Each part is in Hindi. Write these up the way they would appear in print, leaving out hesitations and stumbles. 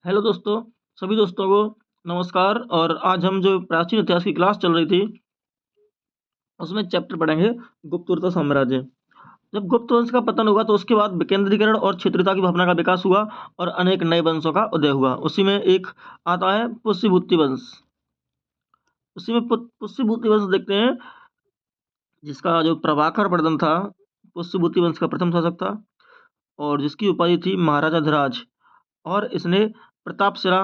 हेलो दोस्तों, सभी दोस्तों को नमस्कार। और आज हम जो प्राचीन इतिहास की क्लास चल रही थी उसमें चैप्टर पढ़ेंगे गुप्तवंश साम्राज्य। जब गुप्त वंश का पतन हुआ तो उसके बाद विकेंद्रीकरण और क्षेत्रीयता की भावना का विकास हुआ और अनेक नए वंशों का उदय हुआ। उसी में एक आता है पुष्यभूति वंश। उसी में पुष्यभूति वंश देखते हैं, जिसका जो प्रभाकर वर्धन था पुष्यभूति वंश का प्रथम शासक था और जिसकी उपाधि थी महाराजा धिराज। और इसने प्रतापशिला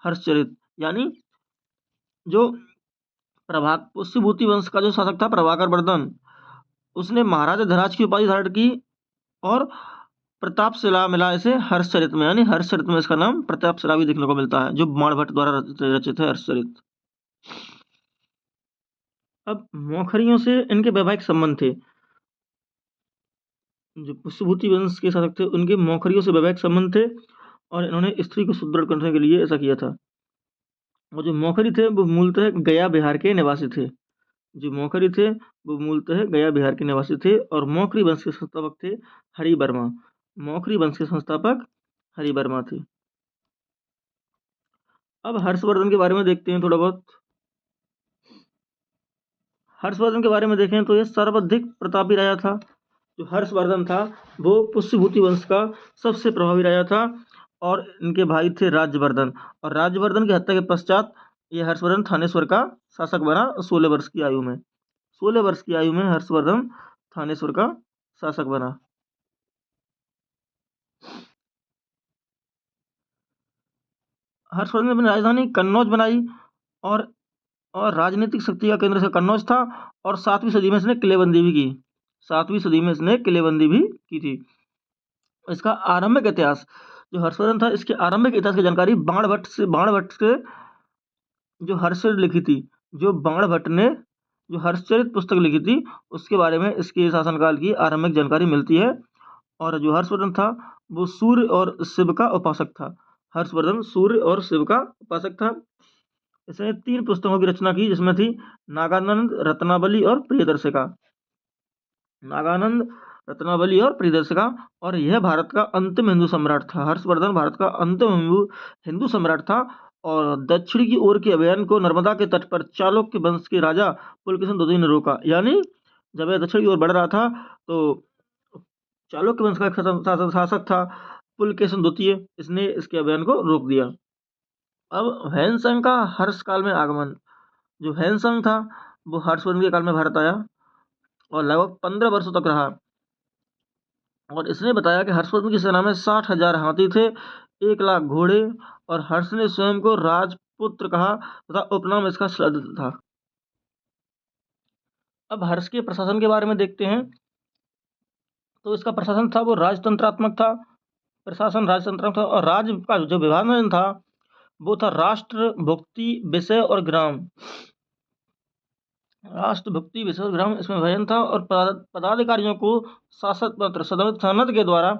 हर्षचरित यानी जो प्रभा पुष्यभूति वंश का जो शासक था प्रभाकर वर्धन, उसने महाराजा धीराज की उपाधि धारण की और प्रतापशिला मिला इसे हर्षचरित में, यानी हर्षचरित में इसका नाम प्रतापशिला भी देखने को मिलता है, जो बाणभट्ट द्वारा रचित है हर्षचरित। अब मौखरियों से इनके वैवाहिक संबंध थे। जो पुष्यभूति वंश के शासक थे उनके मौखरियों से वैवाहिक संबंध थे और इन्होंने स्त्री को सुदृढ़ करने के लिए ऐसा किया था। और जो मौखरी थे वो मूलतः गया बिहार के निवासी थे। जो मौखरी थे वो मूलतः गया बिहार के निवासी थे और मौखरी वंश के संस्थापक थे हरि वर्मा। मौखरी वंश के संस्थापक हरि वर्मा थे। अब हर्षवर्धन के बारे में देखते हैं थोड़ा बहुत। हर्षवर्धन के बारे में देखें तो यह सर्वाधिक प्रतापी राजा था। जो हर्षवर्धन था वो पुष्यभूति वंश का सबसे प्रभावी राजा था और इनके भाई थे राज्यवर्धन। और राज्यवर्धन की हत्या के पश्चात यह हर्षवर्धन थानेश्वर का शासक बना 16 वर्ष की आयु में। 16 वर्ष की आयु में हर्षवर्धन थानेश्वर का शासक बना। हर्षवर्धन ने अपनी राजधानी कन्नौज बनाई और राजनीतिक शक्ति का केंद्र से कन्नौज था। और 7वीं सदी में इसने किलेबंदी भी की। 7वीं सदी में इसने किलेबंदी भी की थी। इसका आरंभिक इतिहास जो हर्षवर्धन था, इसके आरंभिक इतिहास की जानकारी बाणभट्ट से जो हर्षचरित लिखी थी, जो बाणभट्ट ने जो हर्षचरित पुस्तक लिखी थी उसके बारे में इसके शासनकाल की आरंभिक जानकारी मिलती है। और जो हर्षवर्धन था वो सूर्य और शिव का उपासक था। हर्षवर्धन सूर्य और शिव का उपासक था। इसने 3 पुस्तकों की रचना की, जिसमें थी नागानंद, रत्नावली और प्रियदर्शिका। नागानंद, रत्नावली और प्रियदर्शिका। और यह भारत का अंतिम हिंदू सम्राट था। हर्षवर्धन भारत का अंतिम हिंदू सम्राट था। और दक्षिण की ओर के अभियान को नर्मदा के तट पर चालुक्य वंश के राजा पुलकेशिन द्वितीय ने रोका। यानी जब यह दक्षिण की ओर बढ़ रहा था तो चालुक्य वंश का एक शासक था पुलकेशिन द्वितीय, इसने इसके अभियान को रोक दिया। अब हैनसंग का हर्ष काल में आगमन। जो हैनसंग था वो हर्षवर्धन के काल में भारत आया और लगभग 15 वर्षों तक रहा। और इसने बताया कि हर्षवर्धन की सेना में 60,000 हाथी थे, 1 लाख घोड़े। और हर्ष ने स्वयं को राजपुत्र कहा तथा उपनाम इसका शरद था। अब हर्ष के प्रशासन के बारे में देखते हैं तो इसका प्रशासन था वो राजतंत्रात्मक था। प्रशासन राजतंत्रात्मक था और राज्य का जो विभाजन था वो था राष्ट्र, भुक्ति, विषय और ग्राम। राष्ट्रभक्ति विशेष ग्राम इसमें भजन था। और पदाधिकारियों को शासक पत्र सनद के द्वारा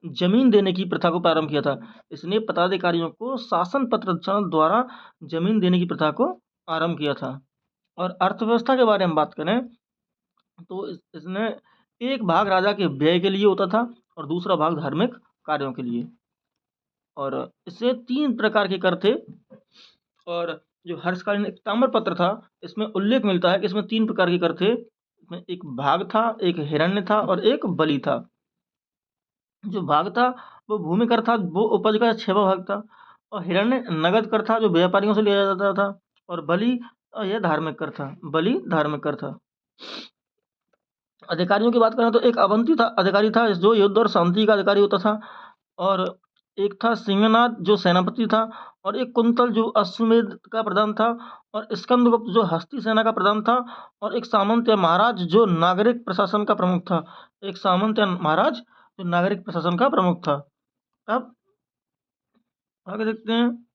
जमीन देने की प्रथा को प्रारंभ किया था। इसने पदाधिकारियों को शासन पत्र सनद द्वारा जमीन देने की प्रथा को आरंभ किया था। और अर्थव्यवस्था के बारे में बात करें तो इसने एक भाग राजा के व्यय के लिए होता था और दूसरा भाग धार्मिक कार्यों के लिए। और इससे 3 प्रकार के कर थे। और जो हर्षकालीन एक ताम्रपत्र था, इसमें उल्लेख मिलता है कि इसमें 3 प्रकार के कर थे। इसमें एक भाग था, एक हिरण्य था और एक बलि था। जो भाग था वो भूमि कर था, वो उपज का 6वां भाग था। और हिरण्य नगद कर था, जो व्यापारियों से लिया जाता था। और बलि यह धार्मिक कर था। बलि धार्मिक कर था। अधिकारियों की बात करें तो एक अवंती था अधिकारी था जो युद्ध और शांति का अधिकारी होता था। और एक था सिंहनाद जो सेनापति था। और एक कुंतल जो अश्वमेध का प्रधान था। और स्कंदगुप्त जो हस्ती सेना का प्रधान था। और एक सामंत या महाराज जो नागरिक प्रशासन का प्रमुख था। एक सामंत या महाराज जो नागरिक प्रशासन का प्रमुख था। अब आगे देखते हैं।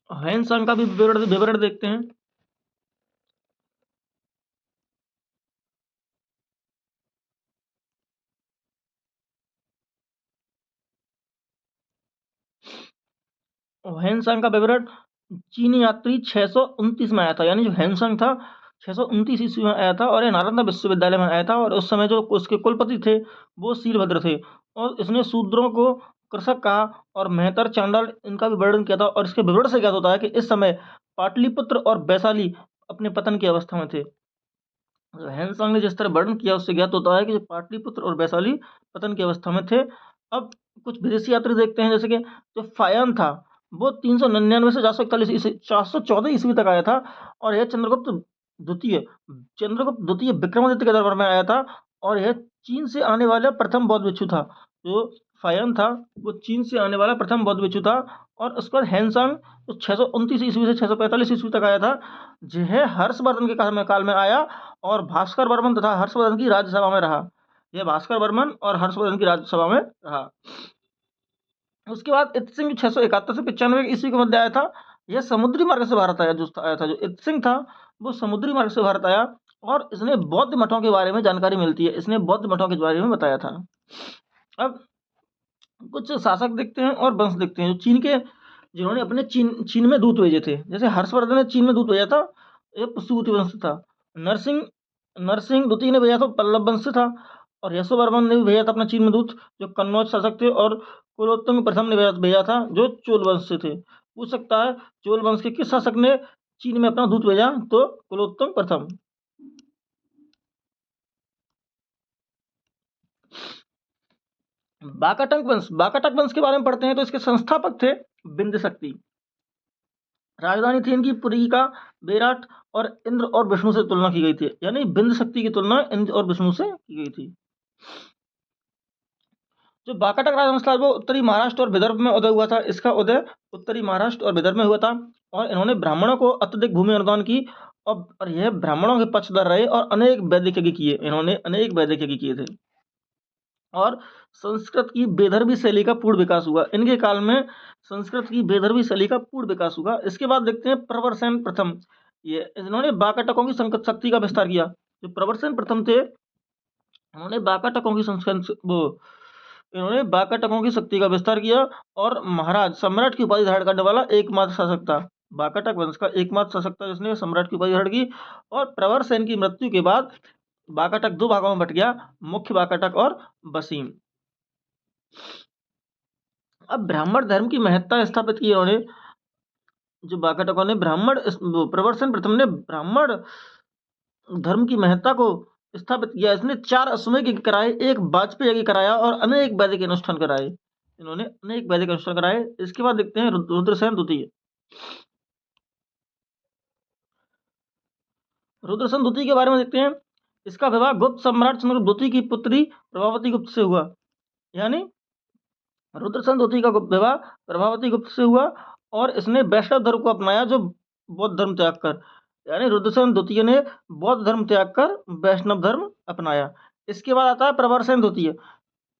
हैंसंग का भी विवरण देखते हैं। हैंसंग का विवरण चीनी यात्री 629 में आया था। यानी जो हैंसंग था 629 ईस्वी में आया था और ये नालंदा विश्वविद्यालय में आया था। और उस समय जो उसके कुलपति थे वो शीलभद्र थे। और इसने शूद्रों को कृषक कहा और मेहतर, चांडाल इनका भी वर्णन किया था। और इसके विवरण से ज्ञात होता है कि इस समय पाटलिपुत्र और वैशाली अपने पतन की अवस्था में थे। हैंसॉन्ग ने जिस तरह वर्णन किया उससे ज्ञात होता है कि पाटलिपुत्र और वैशाली पतन की अवस्था में थे। अब कुछ विदेशी यात्री देखते हैं, जैसे कि जो फायन था वो 399 से 414 ईस्वी तक आया था। और यह चंद्रगुप्त द्वितीय विक्रमादित्य के दरबार में आया था। और यह चीन से आने वाला प्रथम बौद्ध भिक्षु था। जो फायन था वो चीन से आने वाला प्रथम बौद्ध भिक्षु था। और उसके बाद हैंसॉन्ग तो 629 ईस्वी से 645 ईस्वी तक आया था। यह हर्षवर्धन के काल में आया और भास्कर वर्मन तथा हर्षवर्धन की राज्यसभा में रहा। यह भास्कर वर्मन और हर्षवर्धन की राज्यसभा में रहा। उसके बाद इत सिंह 671 से 95 ईस्वी के मध्य आया था। यह समुद्री मार्ग से भारत आया जो इत सिंह था वो समुद्री मार्ग से भारत आया। और इसने बौद्ध मठों के बारे में जानकारी मिलती है, इसने बौद्ध मठों के बारे में बताया था। अब कुछ शासक देखते हैं और वंश देखते हैं जो चीन के, जिन्होंने अपने चीन में दूत भेजे थे। जैसे हर्षवर्धन ने चीन में दूत भेजा था, यह पुष्यभूति वंश था। नरसिंह नरसिंह द्वितीय ने भेजा था, पल्लव वंश से था। और यशोवर्मन ने भी भेजा था अपना चीन में दूत, जो कन्नौज शासक थे। और कुलोत्तुंग प्रथम ने भेजा था, जो चोल वंश से थे। पूछ सकता है चोल वंश के किस शासक ने चीन में अपना दूत भेजा, तो कुलोत्तुंग प्रथम। बाकाटक वंश के बारे में पढ़ते हैं तो इसके संस्थापक थे बिंद शक्ति। राजधानी थी इनकी पुरी का बेराट। और इंद्र और विष्णु से तुलना की गई थी, यानी बिंद शक्ति की तुलना इंद्र और विष्णु से की गई थी। जो बाकाटक राजवंश था वो उत्तरी महाराष्ट्र और विदर्भ में उदय हुआ था। इसका उदय उत्तरी महाराष्ट्र और विदर्भ में हुआ था। और इन्होंने ब्राह्मणों को अत्यधिक भूमि अनुदान की। और यह ब्राह्मणों के पक्षधर रहे और अनेक वैदिक यज्ञ किए, इन्होंने अनेक वैदिक यज्ञ किए थे। और संस्कृत की बेधर्मी शैली का पूर्ण विकास हुआ इनके काल में। संस्कृत की बेधर्मी शैली का पूर्ण विकास हुआ। इसके बाद देखते हैं प्रवरसेन प्रथम। ये इन्होंने बाकाटकों की शक्ति का विस्तार किया। जो प्रवरसेन प्रथम थे इन्होंने बाकाटकों की इन्होंने बाकाटकों की शक्ति का विस्तार किया। और महाराज, सम्राट की उपाधि धारण करने वाला एकमात्र शासक था। बाकाटक वंश का एकमात्र शासक था जिसने सम्राट की उपाधि धारण की। और प्रवरसेन की मृत्यु के बाद बाकाटक दो भागों में बट गया, मुख्य बाकाटक और वसीम। अब ब्राह्मण धर्म की महत्ता स्थापित की इन्होंने। जो बाकाटकों ने प्रवरसेन प्रथम ने ब्राह्मण धर्म की महत्ता को स्थापित किया। इसने 4 अश्वमेध यज्ञ कराए, एक वाजपेयी यज्ञ कराया और अनेक वैदिक अनुष्ठान कराए। इन्होंने अनेक वैदिक अनुष्ठान कराए। इसके बाद देखते हैं रुद्रसेन द्वितीय। रुद्रसेन द्वितीय के बारे में देखते हैं। इसका विवाह गुप्त सम्राट चंद्रगुप्त द्वितीय की पुत्री प्रभावती गुप्त से हुआ। यानी रुद्रसेन द्वितीय का विवाह प्रभावती गुप्त से हुआ। और इसने वैष्णव धर्म को अपनाया, जो बौद्ध धर्म त्याग कर। यानी रुद्रसेन द्वितीय ने बौद्ध धर्म त्याग कर वैष्णव धर्म अपनाया। इसके बाद आता है प्रवरसेन द्वितीय।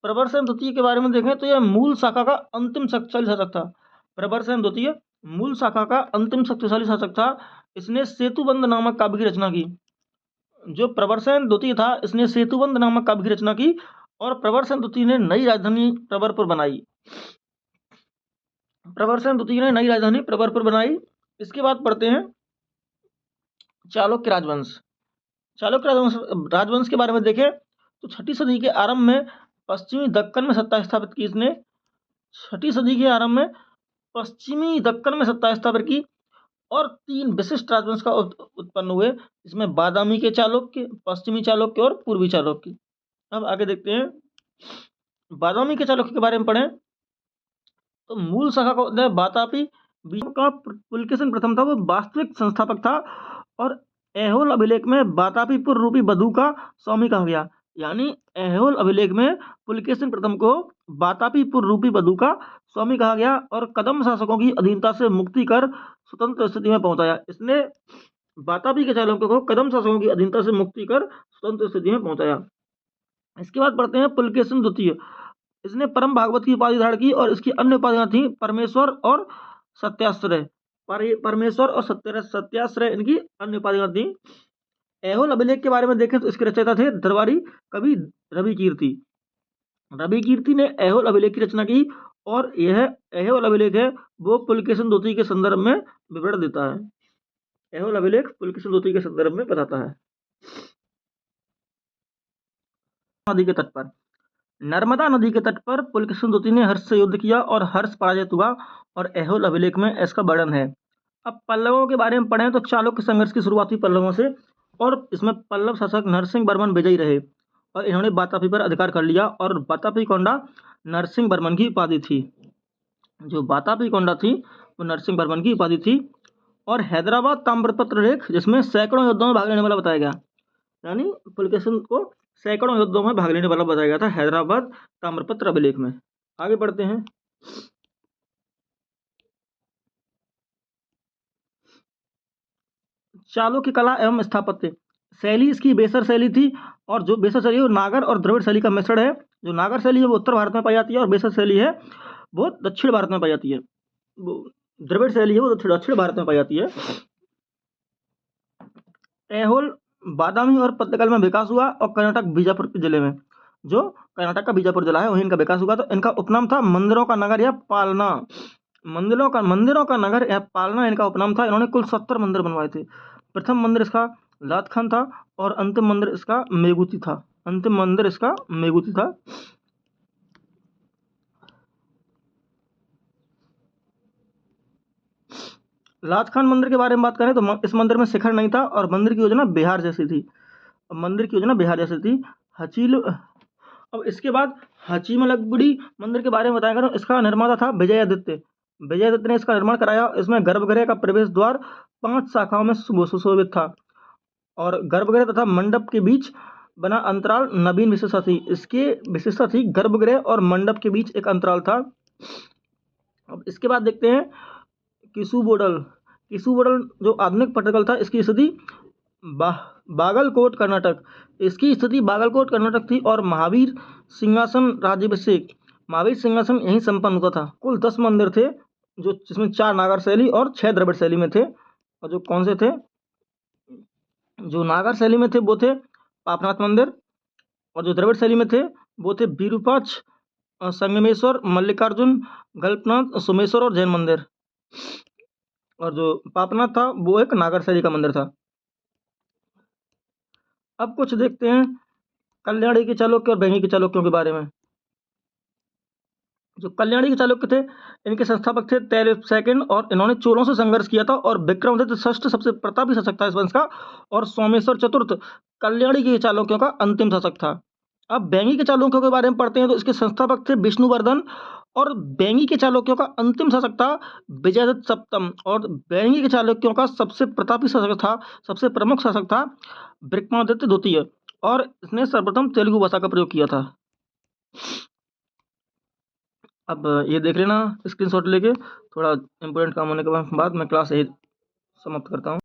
प्रवरसेन द्वितीय के बारे में देखें तो यह मूल शाखा का अंतिम शक्तिशाली शासक था। प्रवरसेन द्वितीय मूल शाखा का अंतिम शक्तिशाली शासक था। इसने सेतुबंध नामक काव्य की रचना की। जो प्रवरसेन द्वितीय था इसने सेतुबंध नामक काव्य की रचना की। और प्रवरसेन द्वितीय ने नई राजधानी प्रवरपुर बनाई। प्रवरसेन द्वितीय ने नई राजधानी प्रवरपुर बनाई। इसके बाद पढ़ते हैं चालुक्य राजवंश। चालुक्य राजवंश के बारे में देखें तो 6ठी सदी के आरंभ में पश्चिमी दक्कन में सत्ता स्थापित की इसने। 6ठी सदी के आरंभ में पश्चिमी दक्कन में सत्ता स्थापित की। और 3 विशिष्ट राजवंश का उत्पन्न हुए, इसमें बादामी के चालुक्य, पश्चिमी चालुक्य और पूर्वी चालुक्य। अब आगे देखते हैं बादामी के चालुक्य के बारे में पढ़ें तो मूल शाखा का उदय बातापी का पुलकेशिन प्रथम था, वो वास्तविक संस्थापक था। और ऐहोल अभिलेख में बातापीपुर रूपी बधू का स्वामी कहा गया। यानी ऐहोल अभिलेख में पुलकेशिन प्रथम को बातापीपुर रूपी बधू का स्वामी कहा गया। और कदम शासकों की अधीनता से मुक्ति कर स्वतंत्र स्थिति में पहुंचाया। इसने बातापी के चालुक्य को कदम शासकों की अधीनता से मुक्ति कर स्वतंत्र स्थिति में पहुंचाया। इसके बाद पढ़ते हैं पुलकेशिन द्वितीय। इसने परम भागवत की उपाधि धारण की। और इसकी अन्य उपाधियां थी परमेश्वर और सत्याश्रय। परमेश्वर और सत्याश्रय इनकी अन्य उपाधियां थी। ऐहोल अभिलेख के बारे में देखें तो इसके रचयिता थे दरबारी कवि रवि कीर्ति। रवि कीर्ति ने ऐहोल अभिलेख की रचना की। और यह ऐहोल अभिलेख है वो पुलकेशिन द्वितीय के संदर्भ में विवरण देता है। ऐहोल अभिलेख पुलकेशिन द्वितीय के संदर्भ में बताता है। नदी के तट पर, नर्मदा नदी के तट पर पुलकेशिन द्वितीय ने हर्ष से युद्ध किया और हर्ष पराजित हुआ और ऐहोल अभिलेख में इसका वर्णन है। अब पल्लवों के बारे में पढ़ें तो चालुक्य संघर्ष की शुरुआत हुई पल्लवों से और इसमें पल्लव शासक नरसिंह वर्मन विजयी रहे और इन्होंने वातापी पर अधिकार कर लिया और वातापी कोंडा नरसिंह वर्मन की उपाधि थी। जो वातापी कोंडा थी वो नरसिंह वर्मन की उपाधि थी। और हैदराबाद ताम्रपत्र लेख जिसमें सैकड़ों युद्धों में भाग लेने वाला बताया गया, यानी पुलकेशिन को सैकड़ों युद्धों में भाग लेने वाला बताया गया था हैदराबाद ताम्रपत्र अभिलेख में। आगे बढ़ते हैं। चालुक्य कला एवं स्थापत्य शैली इसकी बेसर शैली थी और जो बेसर शैली है वो नागर और द्रविड़ शैली का मिश्रण है। जो नागर शैली है वो उत्तर भारत में पाई जाती है और बेसर शैली है वो दक्षिण भारत में पाई जाती है। वो द्रविड़ शैली है वो दक्षिण भारत में पाई जाती है। ऐहोल बादामी और पत्तगल में विकास हुआ और कर्नाटक बीजापुर के जिले में, जो कर्नाटक का बीजापुर जिला है वहीं इनका विकास हुआ। तो इनका उपनाम था मंदिरों का नगर या पालना। मंदिरों का नगर या पालना इनका उपनाम था। इन्होंने कुल 70 मंदिर बनवाए थे। प्रथम मंदिर इसका लात खान था और अंतिम मंदिर इसका मेगुती था। लात खान मंदिर के बारे में बात करें तो इस मंदिर में शिखर नहीं था और मंदिर की योजना बिहार जैसी थी। हचील अब इसके बाद हचीमलगुड़ी मंदिर के बारे में बताया तो इसका निर्माता था विजयादित्य ने इसका निर्माण कराया। इसमें गर्भगृह का प्रवेश द्वार 5 शाखाओं में सुशोभित था और गर्भगृह तथा मंडप के बीच बना अंतराल नवीन विशेषता थी। इसकी विशेषता थी गर्भगृह और मंडप के बीच एक अंतराल था। अब इसके बाद देखते हैं किसुबोडल जो आधुनिक पट्टदकल था इसकी स्थिति बागलकोट कर्नाटक थी और महावीर सिंहासन यहीं संपन्न होता था। कुल 10 मंदिर थे जो जिसमें 4 नागर शैली और 6 द्रविड़ शैली में थे। और जो कौन से थे, जो नागर शैली में थे वो थे पापनाथ मंदिर और जो द्रविड़ शैली में थे वो थे विरूपाक्ष, संगमेश्वर, मल्लिकार्जुन, गल्पनाथ, सोमेश्वर और जैन मंदिर। और जो पापनाथ था वो एक नागर शैली का मंदिर था। अब कुछ देखते हैं कल्याणी के चालुक्य और बैंगी के चालुक्यों के बारे में। जो कल्याणी के चालुक्य थे इनके संस्थापक थे तैलुप सेकंड और इन्होंने चोलों से संघर्ष किया था और विक्रमादित्य षष्ठ सबसे प्रतापी शासक था इस वंश का और सोमेश्वर चतुर्थ कल्याणी के चालुक्यों का अंतिम शासक था। अब बैंगी के चालुक्यों के बारे में पढ़ते हैं तो इसके संस्थापक थे विष्णुवर्धन और बैंगी के चालुक्यों का अंतिम शासक था विजयादित्य सप्तम और बैंगी के चालुक्यों का सबसे प्रतापी शासक था, सबसे प्रमुख शासक था विक्रमादित्य द्वितीय और इसने सर्वप्रथम तेलुगु भाषा का प्रयोग किया था। अब ये देख लेना स्क्रीनशॉट लेके। थोड़ा इंपॉर्टेंट काम होने के बाद मैं क्लास यही समाप्त करता हूँ।